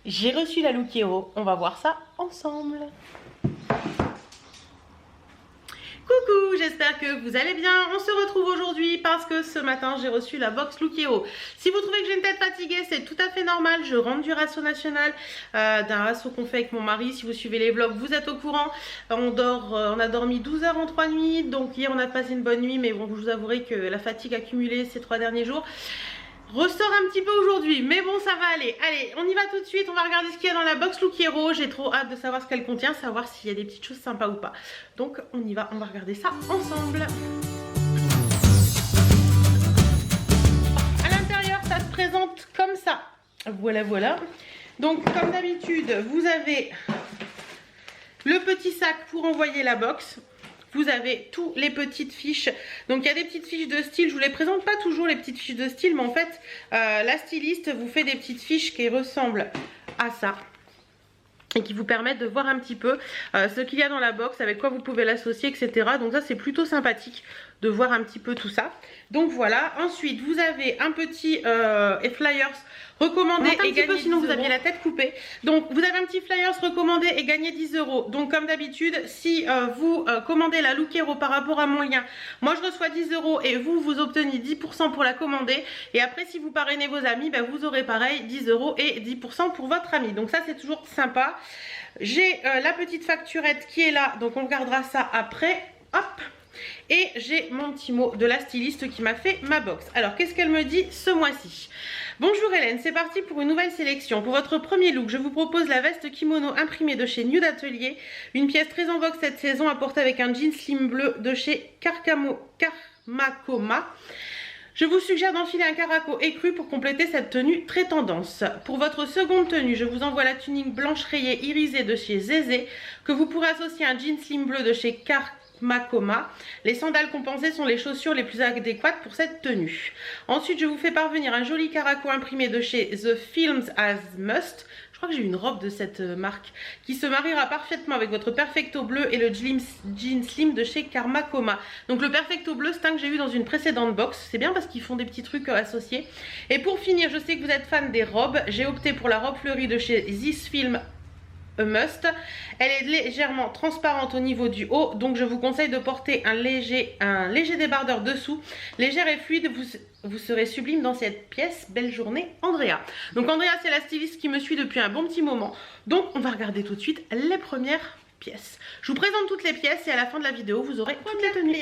J'ai reçu la Look Hero, on va voir ça ensemble. Coucou, j'espère que vous allez bien. On se retrouve aujourd'hui parce que ce matin j'ai reçu la box Look Hero. Si vous trouvez que j'ai une tête fatiguée, c'est tout à fait normal. Je rentre du ratio national, d'un ratio qu'on fait avec mon mari. Si vous suivez les vlogs, vous êtes au courant. On a dormi 12 heures en 3 nuits. Donc hier on a passé une bonne nuit, mais bon, je vous avouerai que la fatigue accumulée ces 3 derniers jours ressort un petit peu aujourd'hui, mais bon, ça va aller. Allez, on y va tout de suite, on va regarder ce qu'il y a dans la box Look Hero. J'ai trop hâte de savoir ce qu'elle contient, savoir s'il y a des petites choses sympas ou pas. Donc on y va, on va regarder ça ensemble. À l'intérieur, ça se présente comme ça. Voilà, voilà. Donc comme d'habitude, vous avez le petit sac pour envoyer la box. Vous avez toutes les petites fiches. Donc il y a des petites fiches de style. Je vous les présente pas toujours les petites fiches de style, mais en fait la styliste vous fait des petites fiches qui ressemblent à ça et qui vous permettent de voir un petit peu ce qu'il y a dans la box, avec quoi vous pouvez l'associer, etc. Donc ça c'est plutôt sympathique de voir un petit peu tout ça. Donc voilà. Ensuite vous avez un petit flyers recommandé et gagné 10 sinon vous aviez la tête coupée. Donc vous avez un petit flyers recommandé et gagné 10 €. Donc comme d'habitude, si vous commandez la Look Hero par rapport à mon lien, moi je reçois 10 € et vous obtenez 10% pour la commander. Et après si vous parrainez vos amis, ben, vous aurez pareil 10 € et 10% pour votre ami. Donc ça c'est toujours sympa. J'ai la petite facturette qui est là, donc on regardera ça après. Hop. Et j'ai mon petit mot de la styliste qui m'a fait ma box. Alors qu'est-ce qu'elle me dit ce mois-ci? Bonjour Hélène, c'est parti pour une nouvelle sélection. Pour votre premier look, je vous propose la veste kimono imprimée de chez Nude Atelier. Une pièce très en vogue cette saison, apportée avec un jean slim bleu de chez Karmakoma. Je vous suggère d'enfiler un caraco écru pour compléter cette tenue très tendance. Pour votre seconde tenue, je vous envoie la tunique blanche rayée irisée de chez Zézé, que vous pourrez associer à un jean slim bleu de chez Makoma. Les sandales compensées sont les chaussures les plus adéquates pour cette tenue. Ensuite, je vous fais parvenir un joli caraco imprimé de chez The Films as Must. Je crois que j'ai une robe de cette marque qui se mariera parfaitement avec votre perfecto bleu et le jean slim de chez Karmakoma. Donc le perfecto bleu, c'est un que j'ai eu dans une précédente box. C'est bien parce qu'ils font des petits trucs associés. Et pour finir, je sais que vous êtes fan des robes. J'ai opté pour la robe fleurie de chez This Film A Must. Elle est légèrement transparente au niveau du haut, donc je vous conseille de porter un léger débardeur dessous, légère et fluide. Vous serez sublime dans cette pièce. Belle journée Andrea. Donc Andrea, c'est la styliste qui me suit depuis un bon petit moment, donc on va regarder tout de suite les premières pièces. Je vous présente toutes les pièces et à la fin de la vidéo vous aurez toutes les tenues.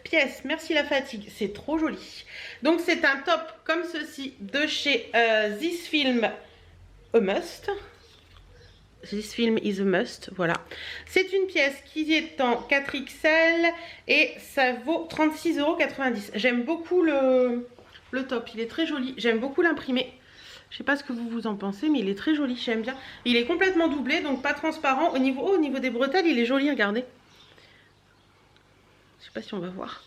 Pièce, merci la fatigue, c'est trop joli. Donc c'est un top comme ceci de chez This Film A Must. This film is a must, voilà. C'est une pièce qui est en 4XL et ça vaut 36,90 €. J'aime beaucoup le top, il est très joli. J'aime beaucoup l'imprimer. Je sais pas ce que vous en pensez, mais il est très joli, j'aime bien. Il est complètement doublé, donc pas transparent. Au niveau des bretelles, il est joli, regardez. Je sais pas si on va voir.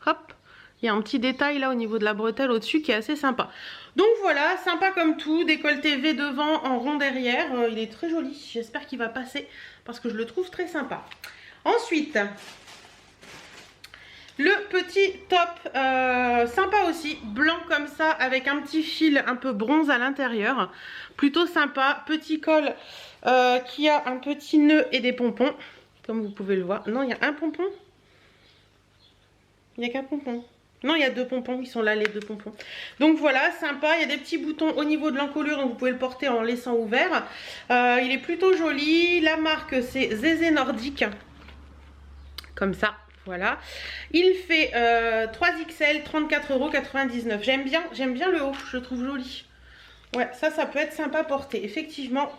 Hop. Il y a un petit détail là au niveau de la bretelle au-dessus qui est assez sympa. Donc voilà, sympa comme tout, décolleté V devant, en rond derrière. Il est très joli, j'espère qu'il va passer parce que je le trouve très sympa. Ensuite, le petit top sympa aussi, blanc comme ça avec un petit fil un peu bronze à l'intérieur. Plutôt sympa, petit col qui a un petit nœud et des pompons, comme vous pouvez le voir. Non, il y a un pompon. Il n'y a qu'un pompon. Non, il y a 2 pompons, ils sont là les 2 pompons. Donc voilà, sympa, il y a des petits boutons au niveau de l'encolure, donc vous pouvez le porter en laissant ouvert. Il est plutôt joli, la marque c'est Zézé Nordique, comme ça, voilà. Il fait 3XL, 34,99 €. J'aime bien le haut, je le trouve joli. Ouais, ça peut être sympa à porter, effectivement,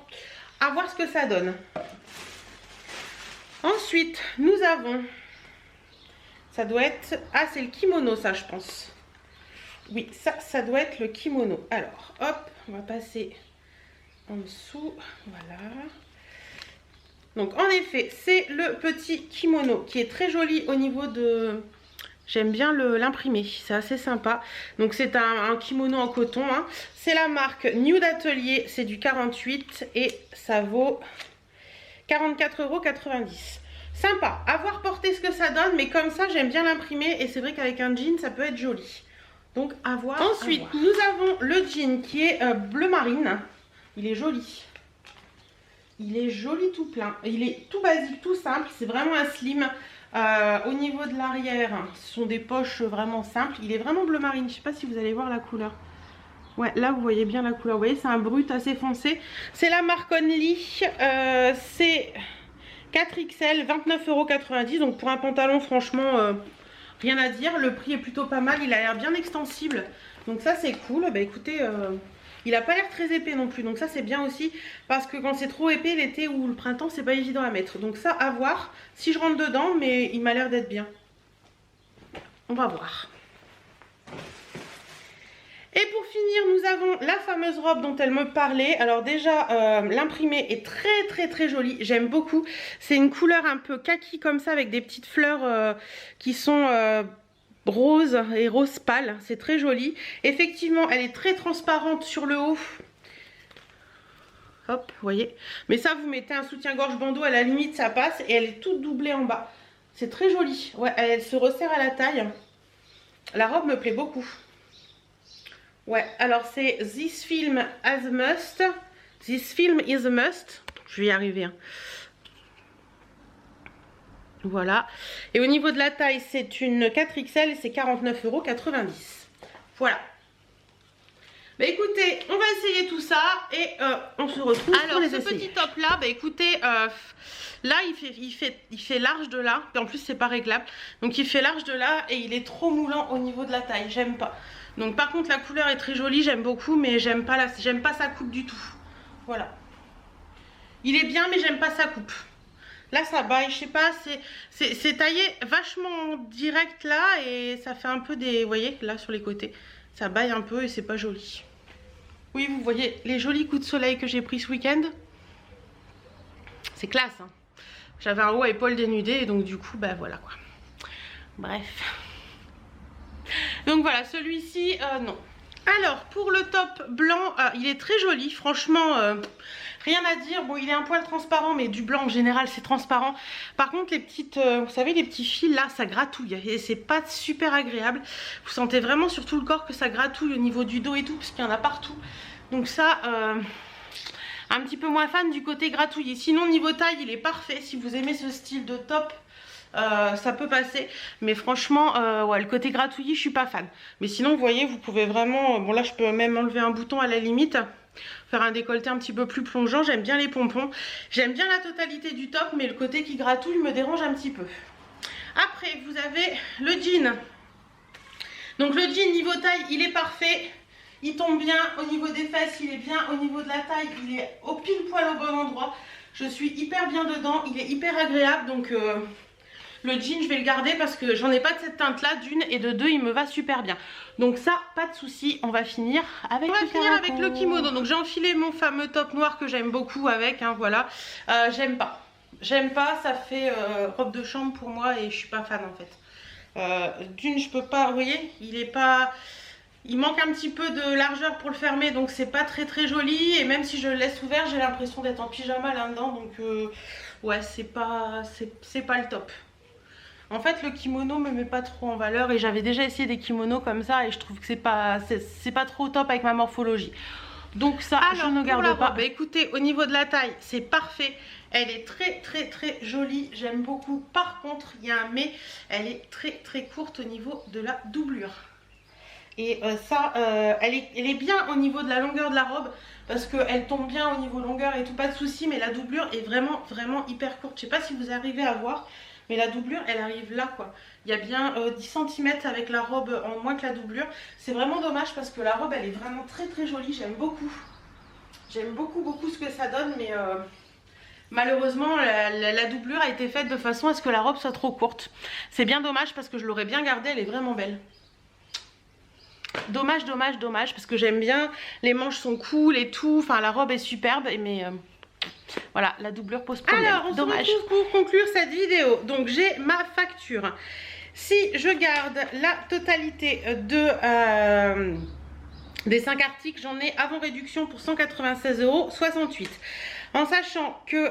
à voir ce que ça donne. Ensuite, nous avons... Ça doit être... Ah, c'est le kimono, ça, je pense. Oui, ça doit être le kimono. Alors, hop, on va passer en dessous. Voilà. Donc, en effet, c'est le petit kimono qui est très joli au niveau de... J'aime bien l'imprimer, c'est assez sympa. Donc, c'est un kimono en coton. Hein. C'est la marque Nude Atelier, c'est du 48 et ça vaut 44,90 €. Sympa, à voir porter ce que ça donne, mais comme ça j'aime bien l'imprimer et c'est vrai qu'avec un jean ça peut être joli. Donc à voir. Ensuite, nous avons le jean qui est bleu marine. Il est joli. Il est joli tout plein. Il est tout basique, tout simple. C'est vraiment un slim. Au niveau de l'arrière, ce sont des poches vraiment simples. Il est vraiment bleu marine. Je ne sais pas si vous allez voir la couleur. Ouais, là vous voyez bien la couleur. Vous voyez, c'est un brut assez foncé. C'est la marque Only. C'est 4XL, 29,90 €. Donc pour un pantalon, franchement... rien à dire, le prix est plutôt pas mal, il a l'air bien extensible, donc ça c'est cool. Bah écoutez, il a pas l'air très épais non plus, donc ça c'est bien aussi, parce que quand c'est trop épais l'été ou le printemps c'est pas évident à mettre, donc ça à voir si je rentre dedans, mais il m'a l'air d'être bien. On va voir. Et pour finir, nous avons la fameuse robe dont elle me parlait. Alors déjà, l'imprimé est très joli. J'aime beaucoup. C'est une couleur un peu kaki comme ça avec des petites fleurs qui sont roses et rose pâle. C'est très joli. Effectivement, elle est très transparente sur le haut. Hop, vous voyez. Mais ça, vous mettez un soutien-gorge bandeau, à la limite, ça passe. Et elle est toute doublée en bas. C'est très joli. Ouais, elle se resserre à la taille. La robe me plaît beaucoup. Ouais, alors c'est This film as a must. This film is a must. Je vais y arriver. Hein. Voilà. Et au niveau de la taille, c'est une 4XL et c'est 49,90 €. Voilà. Bah écoutez, on va essayer tout ça et on se retrouve pour les essayer. Alors ce petit top là, bah écoutez, là il fait large de là. Et en plus c'est pas réglable. Donc il fait large de là et il est trop moulant au niveau de la taille. J'aime pas. Donc par contre la couleur est très jolie, j'aime beaucoup, mais j'aime pas sa coupe du tout. Voilà. Il est bien mais j'aime pas sa coupe. Là ça baille, je sais pas, c'est taillé vachement direct là et ça fait un peu des... Vous voyez là sur les côtés, ça baille un peu et c'est pas joli. Oui vous voyez les jolis coups de soleil que j'ai pris ce week-end. C'est classe hein. J'avais un haut à épaules dénudé et donc du coup bah voilà quoi. Bref. Donc voilà, celui-ci, non. Alors, pour le top blanc, il est très joli. Franchement, rien à dire. Bon, il est un poil transparent, mais du blanc en général, c'est transparent. Par contre, les petites, vous savez, les petits fils, là, ça gratouille. Et c'est pas super agréable. Vous sentez vraiment sur tout le corps que ça gratouille au niveau du dos et tout, parce qu'il y en a partout. Donc ça, un petit peu moins fan du côté gratouillé. Sinon, niveau taille, il est parfait. Si vous aimez ce style de top... ça peut passer, mais franchement ouais, le côté gratouillis je suis pas fan, mais sinon vous voyez vous pouvez vraiment, bon là je peux même enlever un bouton à la limite, faire un décolleté un petit peu plus plongeant. J'aime bien les pompons, j'aime bien la totalité du top, mais le côté qui gratouille me dérange un petit peu. Après vous avez le jean, donc le jean niveau taille il est parfait, il tombe bien au niveau des fesses, il est bien au niveau de la taille, il est au pile poil au bon endroit, je suis hyper bien dedans, il est hyper agréable. Donc le jean je vais le garder parce que j'en ai pas de cette teinte là d'une, et de deux il me va super bien. Donc ça pas de souci. On va finir avec le kimono. Donc j'ai enfilé mon fameux top noir que j'aime beaucoup avec hein, voilà. J'aime pas, ça fait robe de chambre pour moi et je suis pas fan en fait. D'une je peux pas, vous voyez il manque un petit peu de largeur pour le fermer, donc c'est pas très joli, et même si je le laisse ouvert j'ai l'impression d'être en pyjama là-dedans, donc ouais c'est pas le top. En fait le kimono me met pas trop en valeur et j'avais déjà essayé des kimonos comme ça et je trouve que c'est pas trop top avec ma morphologie. Donc ça je ne garde pas. Bah, écoutez, au niveau de la taille c'est parfait. Elle est très jolie, j'aime beaucoup. Par contre il y a un mais, elle est très courte au niveau de la doublure. Et ça elle est bien au niveau de la longueur de la robe, parce qu'elle tombe bien au niveau longueur et tout, pas de souci, mais la doublure est vraiment hyper courte. Je sais pas si vous arrivez à voir, mais la doublure elle arrive là quoi. Il y a bien 10 cm avec la robe en moins que la doublure. C'est vraiment dommage parce que la robe elle est vraiment très jolie, j'aime beaucoup. J'aime beaucoup ce que ça donne, mais malheureusement la doublure a été faite de façon à ce que la robe soit trop courte. C'est bien dommage parce que je l'aurais bien gardée, elle est vraiment belle. Dommage parce que j'aime bien, les manches sont cool et tout, enfin la robe est superbe, mais voilà, la doublure pose problème. Alors on se retrouve pour conclure cette vidéo. Donc j'ai ma facture. Si je garde la totalité de Des 5 articles, j'en ai avant réduction pour 196,68 €. En sachant que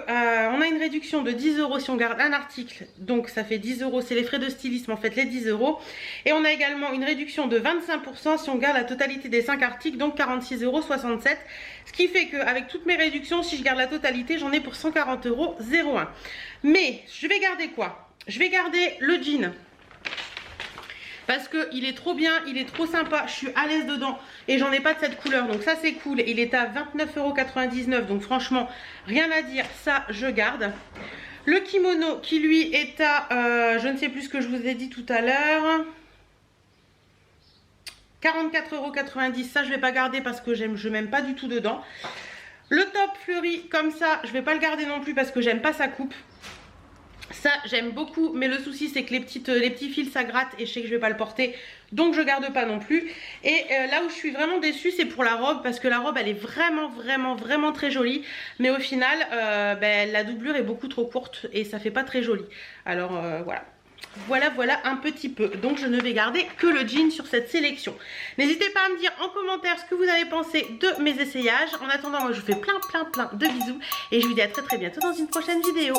on a une réduction de 10 € si on garde un article, donc ça fait 10 €, c'est les frais de stylisme en fait, les 10 €. Et on a également une réduction de 25% si on garde la totalité des 5 articles, donc 46,67 €. Ce qui fait qu'avec toutes mes réductions, si je garde la totalité, j'en ai pour 140,01 €. Mais je vais garder quoi? Je vais garder le jean. Parce qu'il est trop bien, il est trop sympa, je suis à l'aise dedans et j'en ai pas de cette couleur. Donc ça c'est cool, il est à 29,99 €. Donc franchement, rien à dire, ça je garde. Le kimono qui lui est à, je ne sais plus ce que je vous ai dit tout à l'heure. 44,90 €, ça je vais pas garder parce que je m'aime pas du tout dedans. Le top fleuri comme ça, je vais pas le garder non plus parce que j'aime pas sa coupe. Ça j'aime beaucoup, mais le souci c'est que les petits fils ça gratte et je sais que je vais pas le porter, donc je garde pas non plus. Et là où je suis vraiment déçue, c'est pour la robe, parce que la robe elle est vraiment très jolie, mais au final la doublure est beaucoup trop courte et ça fait pas très joli. Alors voilà un petit peu. Donc je ne vais garder que le jean sur cette sélection. N'hésitez pas à me dire en commentaire ce que vous avez pensé de mes essayages. En attendant, moi je vous fais plein de bisous et je vous dis à très bientôt dans une prochaine vidéo.